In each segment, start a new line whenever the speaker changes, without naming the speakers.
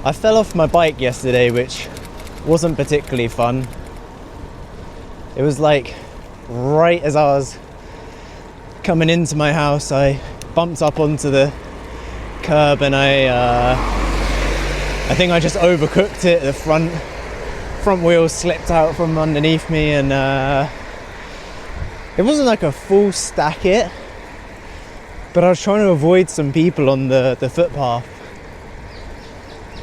I fell off my bike yesterday, which wasn't particularly fun. It was like right as I was coming into my house, I bumped up onto the curb and I think I just overcooked it. The front wheel slipped out from underneath me, and it wasn't like a full stack it, but I was trying to avoid some people on the footpath,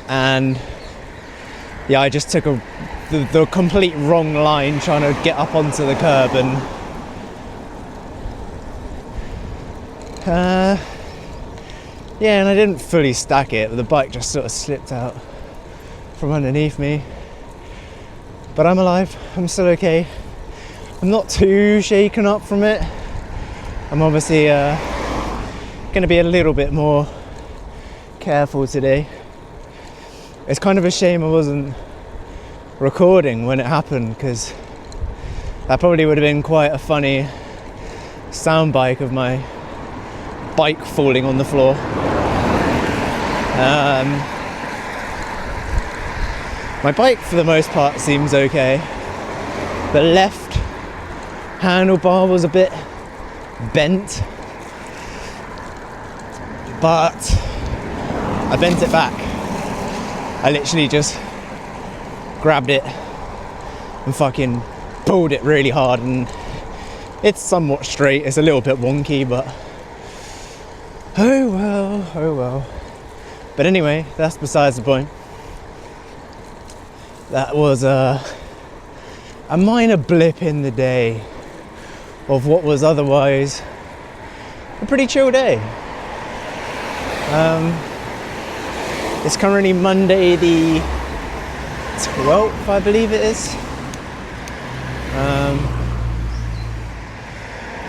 and yeah, I just took the complete wrong line trying to get up onto the curb, and yeah, and I didn't fully stack it, but the bike just sort of slipped out from underneath me. But I'm alive, I'm still okay. I'm not too shaken up from it. I'm obviously going to be a little bit more careful today. It's kind of a shame I wasn't recording when it happened, because that probably would have been quite a funny soundbite of my bike falling on the floor. My bike for the most part seems okay. The left handlebar was a bit bent, but I bent it back. I literally just grabbed it and fucking pulled it really hard, and it's somewhat straight. It's a little bit wonky, but oh well. But anyway, that's besides the point. That was a minor blip in the day of what was otherwise a pretty chill day. It's currently Monday the 12th, I believe it is.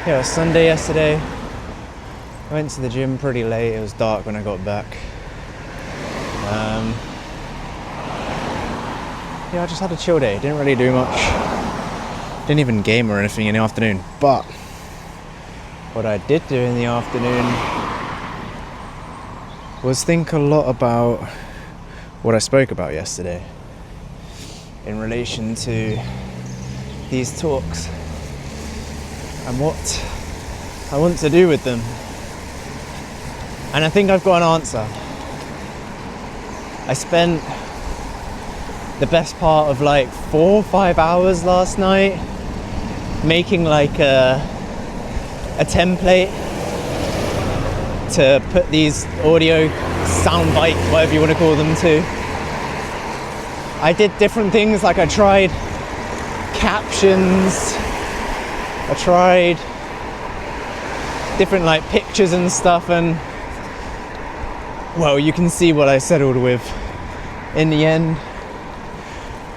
Yeah, it was Sunday yesterday. I went to the gym pretty late. It was dark when I got back. Yeah, I just had a chill day. Didn't really do much. Didn't even game or anything in the afternoon. But what I did do in the afternoon was think a lot about what I spoke about yesterday in relation to these talks and what I want to do with them. And I think I've got an answer. I spent the best part of like 4 or 5 hours last night making like a template to put these audio sound bites, whatever you want to call them, to. I did different things, like I tried captions, I tried different like pictures and stuff, and well, you can see what I settled with in the end.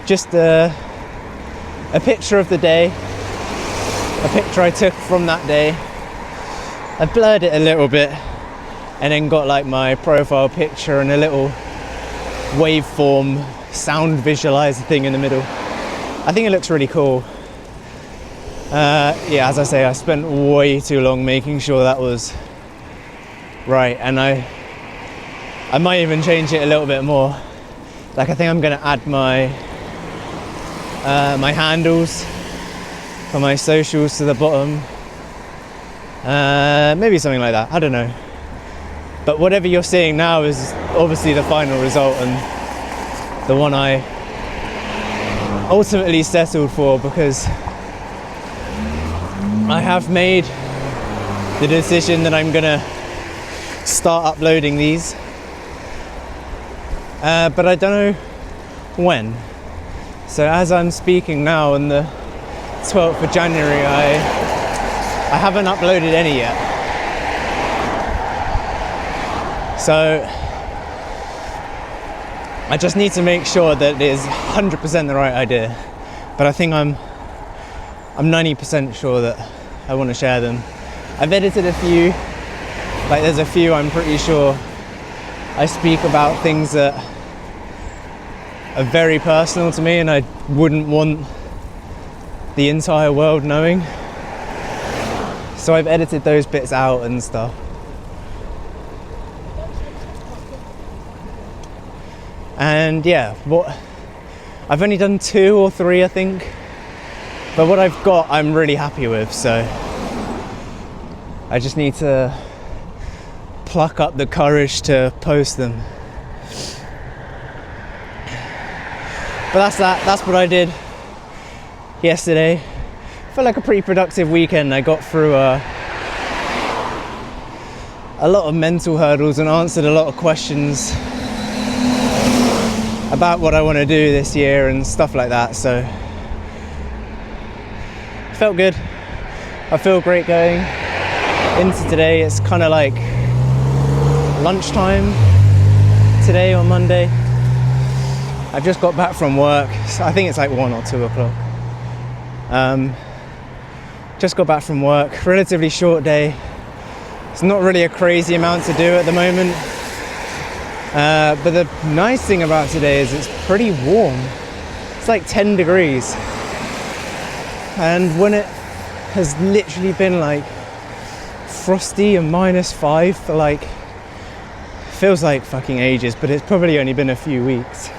Just a picture of the day, a picture I took from that day. I blurred it a little bit and then got like my profile picture and a little waveform sound visualizer thing in the middle. I think it looks really cool. Yeah, as I say, I spent way too long making sure that was right, and I might even change it a little bit more. Like, I think I'm gonna add my my handles for my socials to the bottom. Maybe something like that, I don't know. But whatever you're seeing now is obviously the final result, and the one I ultimately settled for, because I have made the decision that I'm gonna start uploading these, but I don't know when. So as I'm speaking now on the 12th of January, I haven't uploaded any yet. So I just need to make sure that it is 100% the right idea. But I think I'm 90% sure that I want to share them. I've edited a few. Like, there's a few I'm pretty sure I speak about things that are very personal to me and I wouldn't want the entire world knowing. So I've edited those bits out and stuff. And yeah, I've only done 2 or 3, I think, but what I've got I'm really happy with, so I just need to pluck up the courage to post them. But that's what I did yesterday. Felt like a pretty productive weekend. I got through a lot of mental hurdles and answered a lot of questions about what I want to do this year and stuff like that, so it felt good. I feel great going into today. It's kind of like lunchtime today on Monday. I've just got back from work, so I think it's like 1 or 2 o'clock. Just got back from work, relatively short day. It's not really a crazy amount to do at the moment. But the nice thing about today is it's pretty warm. It's like 10 degrees. And when it has literally been like frosty and -5 for like, feels like fucking ages, but it's probably only been a few weeks.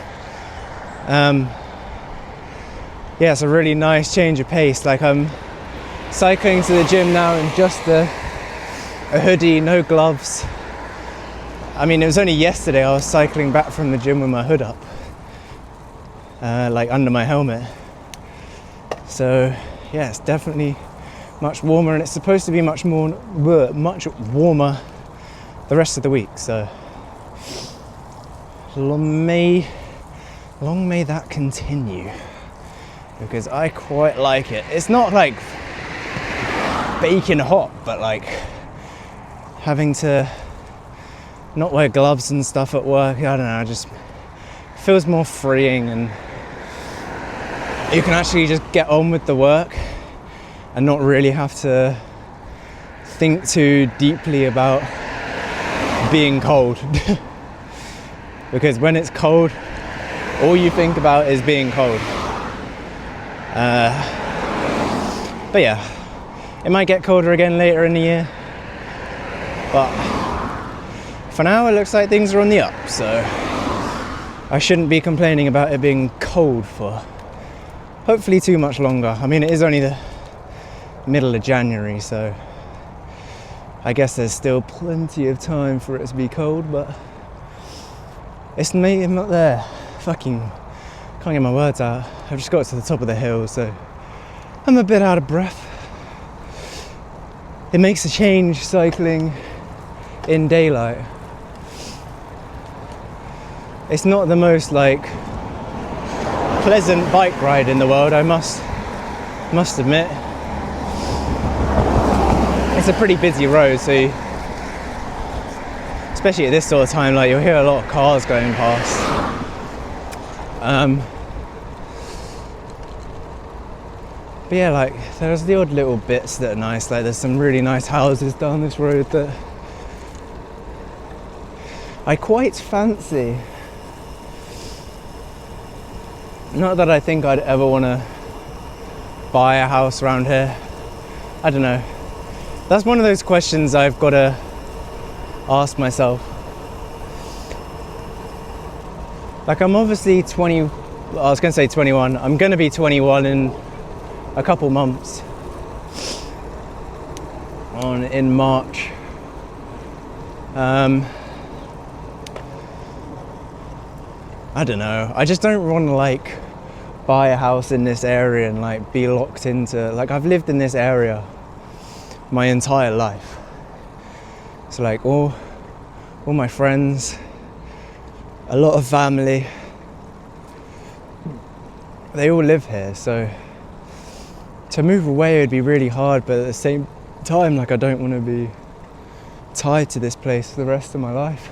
Yeah, it's a really nice change of pace. Like, I'm cycling to the gym now in just a hoodie, no gloves. I mean, it was only yesterday I was cycling back from the gym with my hood up, like under my helmet. So yeah, it's definitely much warmer, and it's supposed to be much warmer the rest of the week. So long may that continue, because I quite like it. It's not like baking hot, but like having to not wear gloves and stuff at work, I don't know, it just feels more freeing, and you can actually just get on with the work and not really have to think too deeply about being cold. Because when it's cold, all you think about is being cold. But yeah, it might get colder again later in the year, but for now it looks like things are on the up, so I shouldn't be complaining about it being cold for hopefully too much longer. I mean, it is only the middle of January, so I guess there's still plenty of time for it to be cold, but it's me, I'm not there. Fucking can't get my words out. I've just got to the top of the hill, so I'm a bit out of breath. It makes a change cycling in daylight. It's not the most like pleasant bike ride in the world, I must admit. It's a pretty busy road, so especially at this sort of time, like, you'll hear a lot of cars going past. But yeah, like, there's the odd little bits that are nice. Like, there's some really nice houses down this road that I quite fancy. Not that I think I'd ever want to buy a house around here. I don't know. That's one of those questions I've got to ask myself. Like, I'm obviously 20, I was going to say 21. I'm going to be 21 in a couple months. In March. I don't know. I just don't want to like buy a house in this area and like be locked into, like, I've lived in this area my entire life. So like all my friends, a lot of family, they all live here. So to move away would be really hard, but at the same time, like, I don't want to be tied to this place for the rest of my life.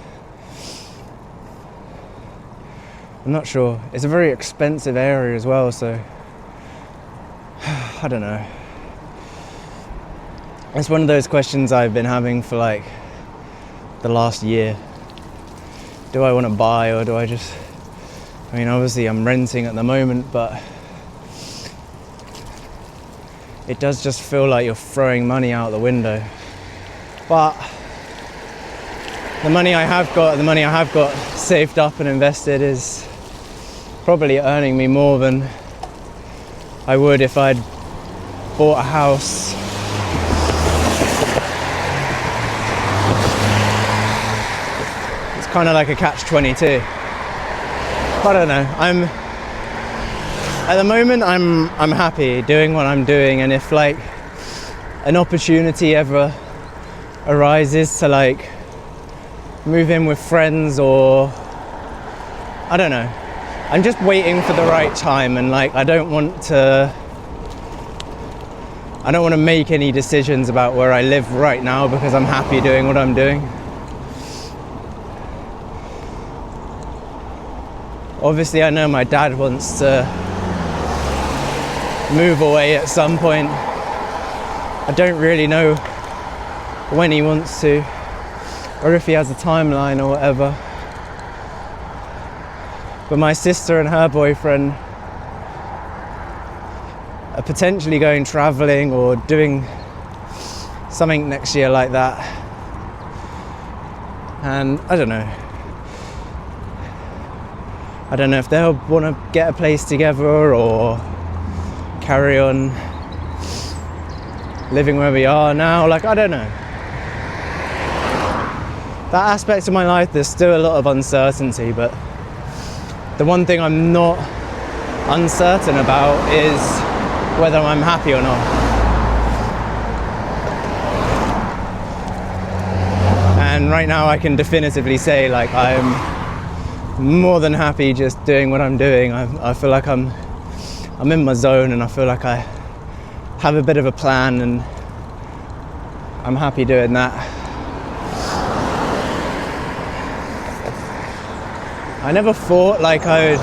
I'm not sure. It's a very expensive area as well, so I don't know. It's one of those questions I've been having for like the last year. Do I want to buy, or do I just, I mean, obviously I'm renting at the moment, but it does just feel like you're throwing money out the window. But the money I have got saved up and invested is probably earning me more than I would if I'd bought a house. It's kind of like a catch-22. I don't know. At the moment I'm happy doing what I'm doing, and if like an opportunity ever arises to like move in with friends, or I don't know, I'm just waiting for the right time, and like I don't want to make any decisions about where I live right now because I'm happy doing what I'm doing. Obviously I know my dad wants to move away at some point. I don't really know when he wants to, or if he has a timeline or whatever. But my sister and her boyfriend are potentially going travelling or doing something next year like that. And I don't know if they'll want to get a place together or carry on living where we are now. Like, I don't know. That aspect of my life, there's still a lot of uncertainty, but the one thing I'm not uncertain about is whether I'm happy or not. And right now I can definitively say like I'm more than happy just doing what I'm doing. I feel like I'm in my zone, and I feel like I have a bit of a plan, and I'm happy doing that. I never thought like I would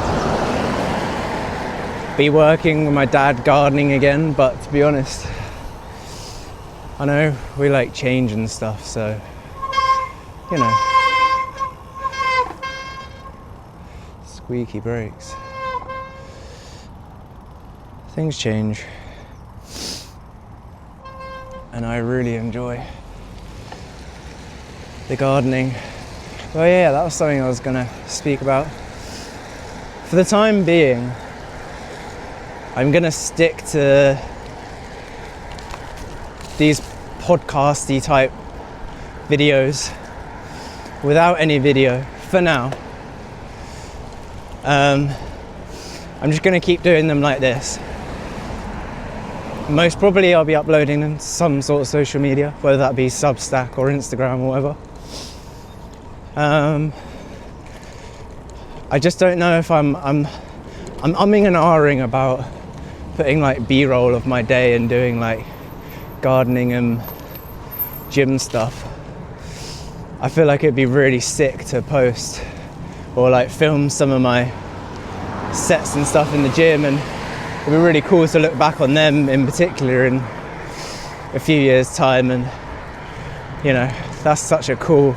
be working with my dad gardening again, but to be honest, I know we like change and stuff, so you know. Squeaky brakes. Things change, and I really enjoy the gardening. Oh yeah, that was something I was gonna speak about. For the time being, I'm gonna stick to these podcasty type videos without any video for now. I'm just gonna keep doing them like this. Most probably I'll be uploading them to some sort of social media, whether that be Substack or Instagram or whatever. I just don't know if I'm umming and ahhing about putting like B-roll of my day and doing like gardening and gym stuff. I feel like it'd be really sick to post or like film some of my sets and stuff in the gym, and it'd be really cool to look back on them in particular in a few years' time. And you know, that's such a cool,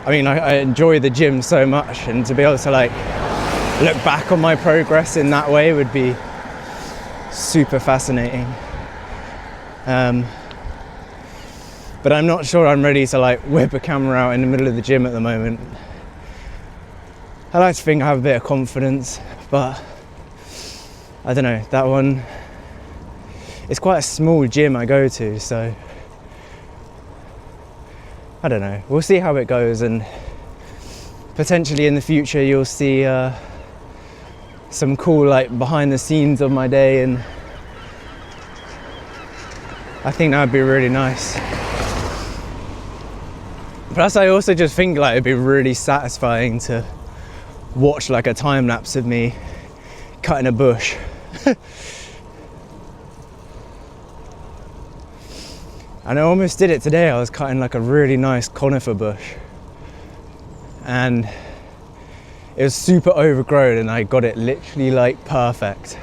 I mean, I enjoy the gym so much, and to be able to like look back on my progress in that way would be super fascinating. But I'm not sure I'm ready to like whip a camera out in the middle of the gym at the moment. I like to think I have a bit of confidence, but I don't know, that one, it's quite a small gym I go to, so I don't know, we'll see how it goes, and potentially in the future you'll see some cool like behind the scenes of my day, and I think that would be really nice. Plus I also just think like it'd be really satisfying to watch like a time lapse of me cutting a bush. And I almost did it today. I was cutting like a really nice conifer bush, and it was super overgrown, and I got it literally like perfect.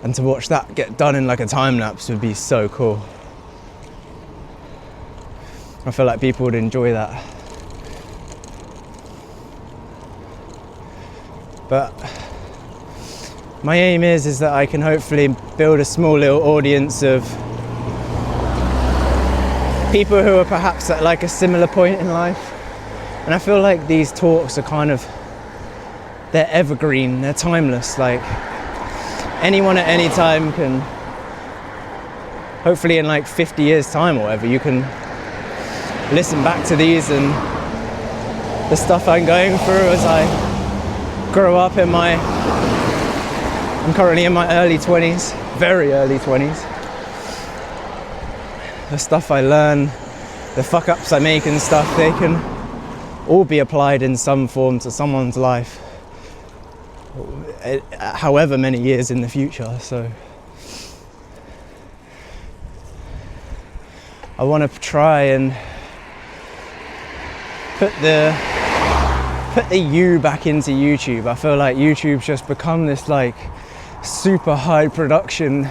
And to watch that get done in like a time lapse would be so cool. I feel like people would enjoy that. But my aim is that I can hopefully build a small little audience of people who are perhaps at like a similar point in life. And I feel like these talks are kind of, they're evergreen, they're timeless. Like anyone at any time can, hopefully in like 50 years time or whatever, you can listen back to these and the stuff I'm going through as I grow up I'm currently in my early 20s, very early 20s. The stuff I learn, the fuck ups I make and stuff, they can all be applied in some form to someone's life, however many years in the future. So I want to try and put the you back into YouTube. I feel like YouTube's just become this like super high production,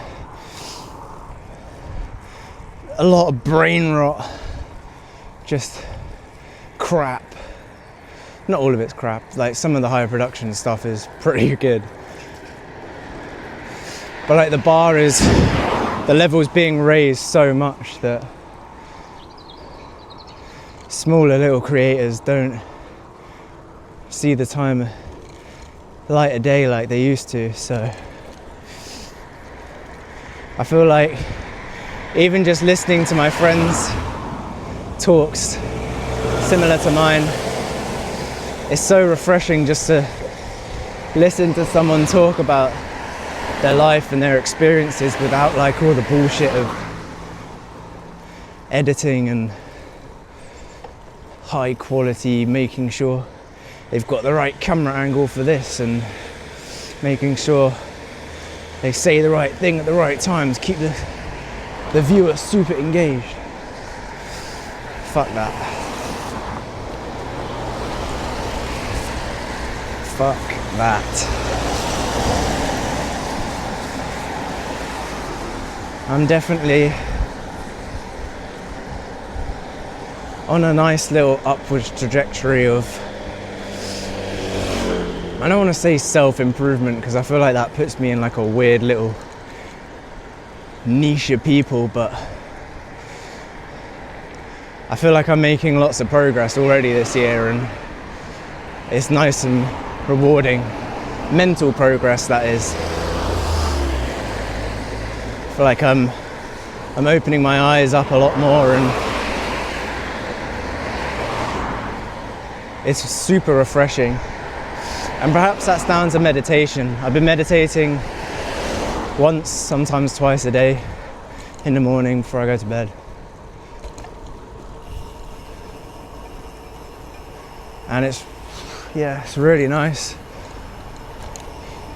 a lot of brain rot, just crap. Not all of it's crap, like some of the higher production stuff is pretty good. But like the level's being raised so much that smaller little creators don't see the light of day like they used to. So I feel like even just listening to my friends' talks similar to mine, it's so refreshing just to listen to someone talk about their life and their experiences without like all the bullshit of editing and high quality, making sure they've got the right camera angle for this and making sure they say the right thing at the right times, keep the viewer super engaged. Fuck that. Fuck that. I'm definitely on a nice little upwards trajectory of, I don't want to say self-improvement because I feel like that puts me in like a weird little niche of people, but I feel like I'm making lots of progress already this year, and it's nice and rewarding. Mental progress, that is. I feel like I'm opening my eyes up a lot more, and it's super refreshing. And perhaps that's down to meditation. I've been meditating once, sometimes twice a day in the morning before I go to bed. And it's really nice.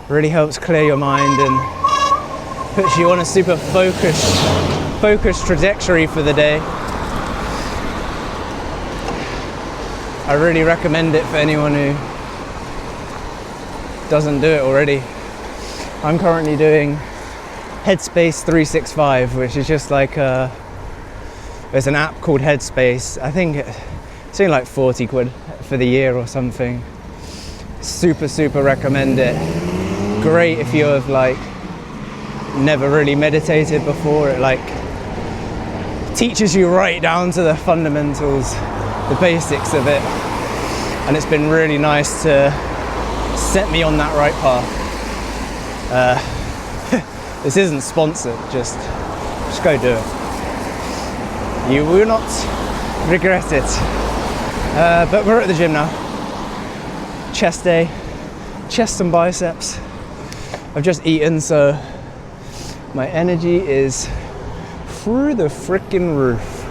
Really helps clear your mind and puts you on a super focused trajectory for the day. I really recommend it for anyone who doesn't do it already. I'm currently doing Headspace 365, which is just like there's an app called Headspace. I think it's only like 40 quid for the year or something. Super recommend it. Great if you have like never really meditated before. It like teaches you right down to the fundamentals, the basics of it, and it's been really nice to set me on that right path. This isn't sponsored, just go do it. You will not regret it. But we're at the gym now. Chest day, chest and biceps. I've just eaten, so my energy is through the freaking roof.